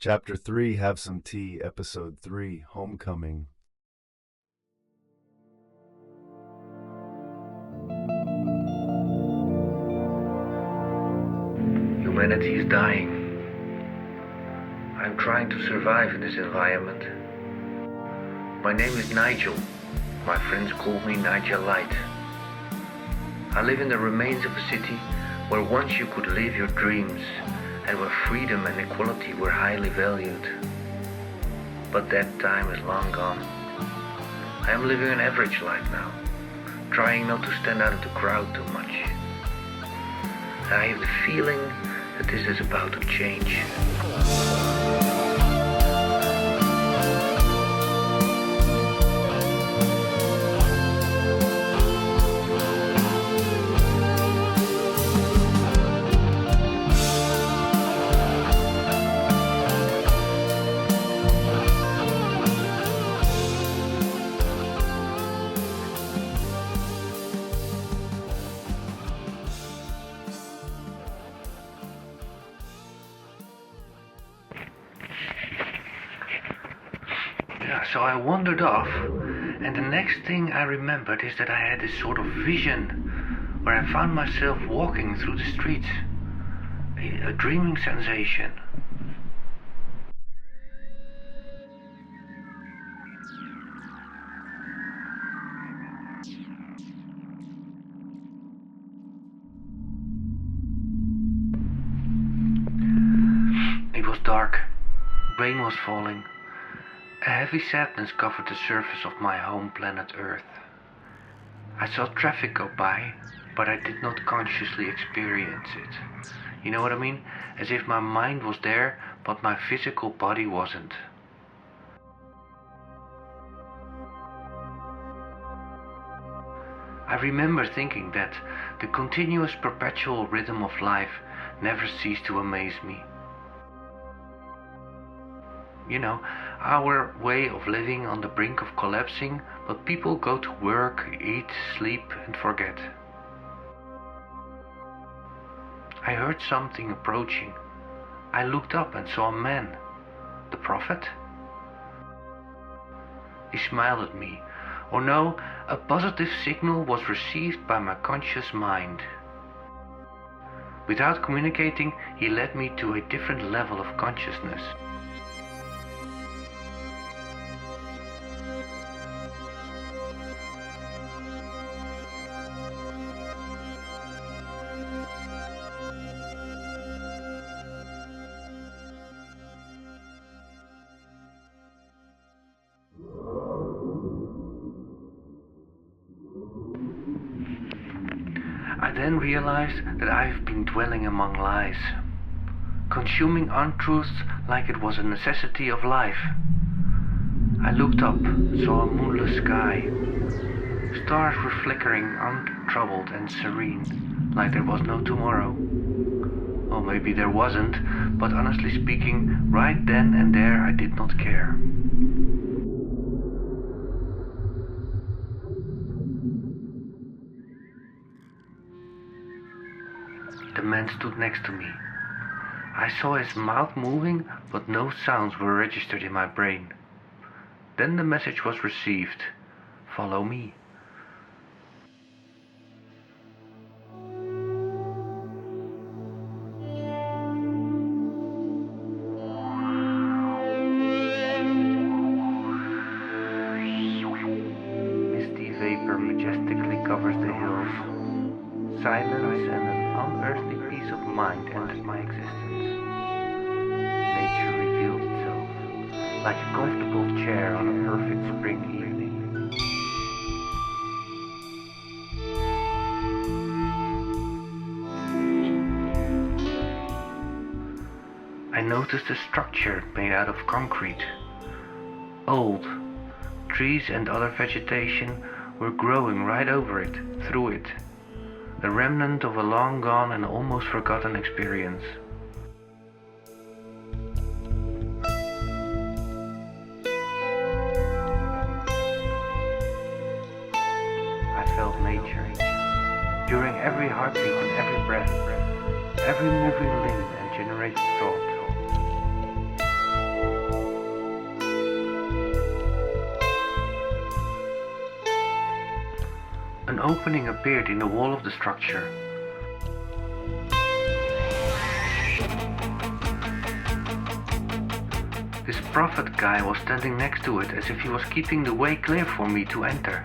Chapter 3, Have Some Tea, Episode 3, Homecoming. Humanity is dying. I'm trying to survive in this environment. My name is Nigel. My friends call me Nigel Light. I live in the remains of a city where once you could live your dreams and where freedom and equality were highly valued. But that time is long gone. I am living an average life now, trying not to stand out of the crowd too much. And I have the feeling that this is about to change. So I wandered off, and the next thing I remembered is that I had this sort of vision where I found myself walking through the streets, a dreaming sensation. It was dark, rain was falling. A heavy sadness covered the surface of my home planet Earth. I saw traffic go by, but I did not consciously experience it. You know what I mean? As if my mind was there, but my physical body wasn't. I remember thinking that the continuous perpetual rhythm of life never ceased to amaze me. You know, our way of living on the brink of collapsing, but people go to work, eat, sleep, and forget. I heard something approaching. I looked up and saw a man. The prophet? He smiled at me. Or no, a positive signal was received by my conscious mind. Without communicating, he led me to a different level of consciousness. I then realized that I have been dwelling among lies, consuming untruths like it was a necessity of life. I looked up, saw a moonless sky. Stars were flickering untroubled and serene, like there was no tomorrow. Or maybe there wasn't, but honestly speaking, right then and there I did not care. The man stood next to me. I saw his mouth moving, but no sounds were registered in my brain. Then the message was received. Follow me. Misty vapor majestically covers the hills. Silence and an unearthly peace of mind entered my existence. Nature revealed itself, like a comfortable chair on a perfect spring evening. I noticed a structure made out of concrete. Old, trees and other vegetation were growing right over it, through it. The remnant of a long gone and almost forgotten experience. I felt nature. During every heartbeat and every breath, every moving limb and generated thought. An opening appeared in the wall of the structure. This prophet guy was standing next to it as if he was keeping the way clear for me to enter.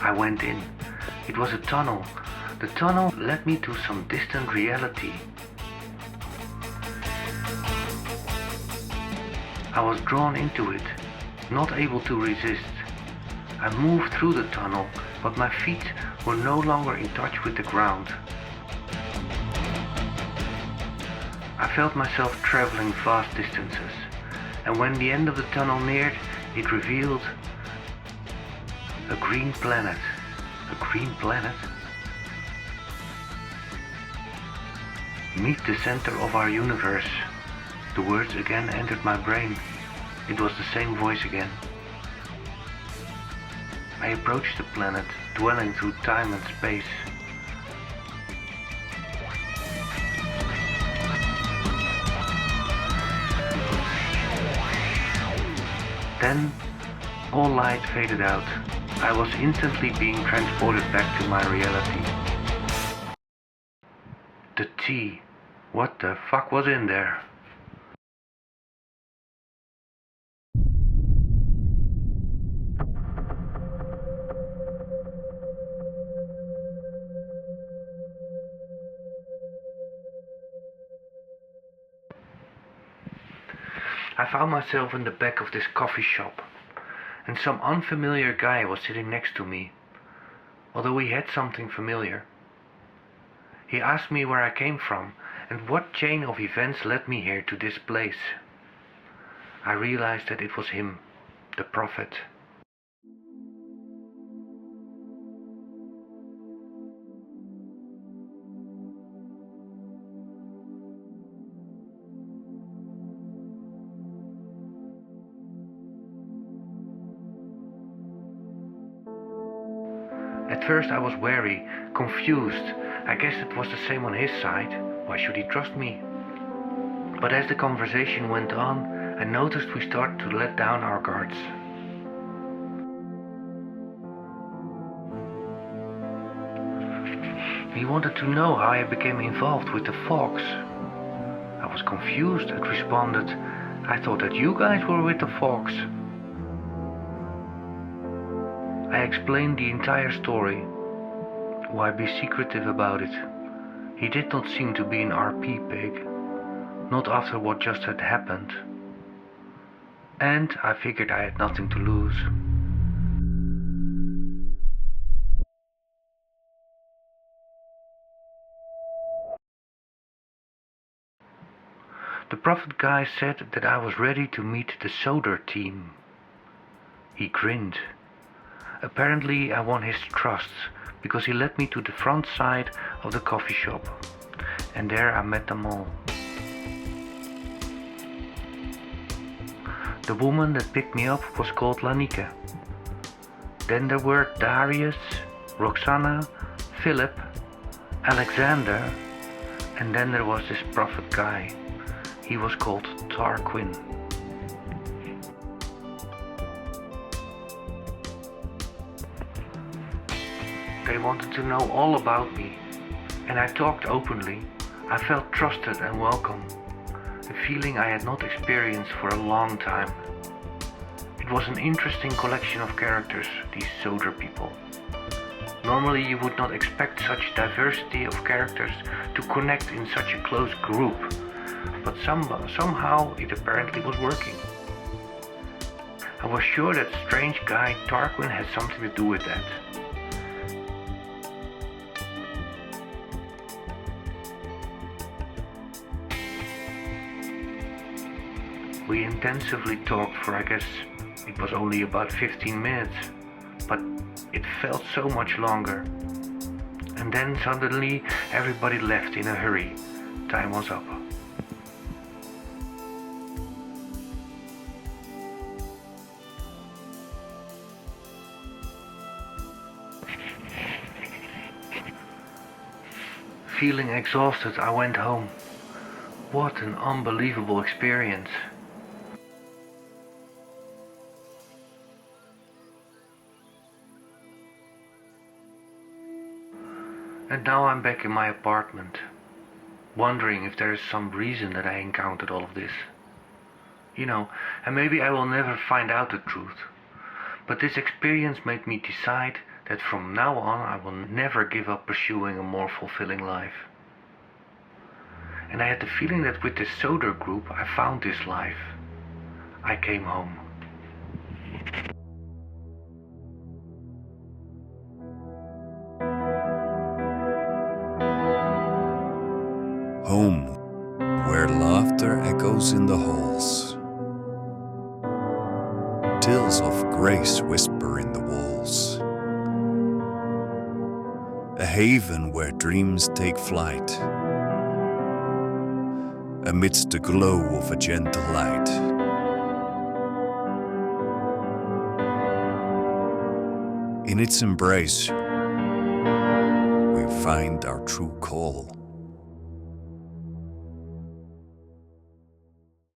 I went in. It was a tunnel. The tunnel led me to some distant reality. I was drawn into it, not able to resist. I moved through the tunnel, but my feet were no longer in touch with the ground. I felt myself traveling vast distances, and when the end of the tunnel neared, it revealed a green planet. A green planet? Meet the center of our universe. The words again entered my brain. It was the same voice again. I approached the planet, dwelling through time and space. Then, all light faded out. I was instantly being transported back to my reality. The tea. What the fuck was in there? I found myself in the back of this coffee shop, and some unfamiliar guy was sitting next to me, although he had something familiar. He asked me where I came from and what chain of events led me here to this place. I realized that it was him, the prophet. At first I was wary, confused. I guess it was the same on his side. Why should he trust me? But as the conversation went on, I noticed we started to let down our guards. He wanted to know how I became involved with the Fox. I was confused and responded, I thought that you guys were with the Fox. I explained the entire story. Why be secretive about it? He did not seem to be an RP pig, not after what just had happened. And I figured I had nothing to lose. The prophet guy said that I was ready to meet the Soder team. He grinned. Apparently I won his trust, because he led me to the front side of the coffee shop, and there I met them all. The woman that picked me up was called Lanike. Then there were Darius, Roxana, Philip, Alexander, and then there was this prophet guy. He was called Tarquin. They wanted to know all about me, and I talked openly. I felt trusted and welcome, a feeling I had not experienced for a long time. It was an interesting collection of characters, these Soder people. Normally you would not expect such diversity of characters to connect in such a close group, but somehow it apparently was working. I was sure that strange guy Tarquin had something to do with that. We intensively talked for, I guess, it was only about 15 minutes, but it felt so much longer. And then suddenly everybody left in a hurry. Time was up. Feeling exhausted, I went home. What an unbelievable experience. And now I'm back in my apartment, wondering if there is some reason that I encountered all of this. And maybe I will never find out the truth. But this experience made me decide that from now on I will never give up pursuing a more fulfilling life. And I had the feeling that with this Soder group I found this life. I came home. Home, where laughter echoes in the halls. Tales of grace whisper in the walls. A haven where dreams take flight, amidst the glow of a gentle light. In its embrace, we find our true call.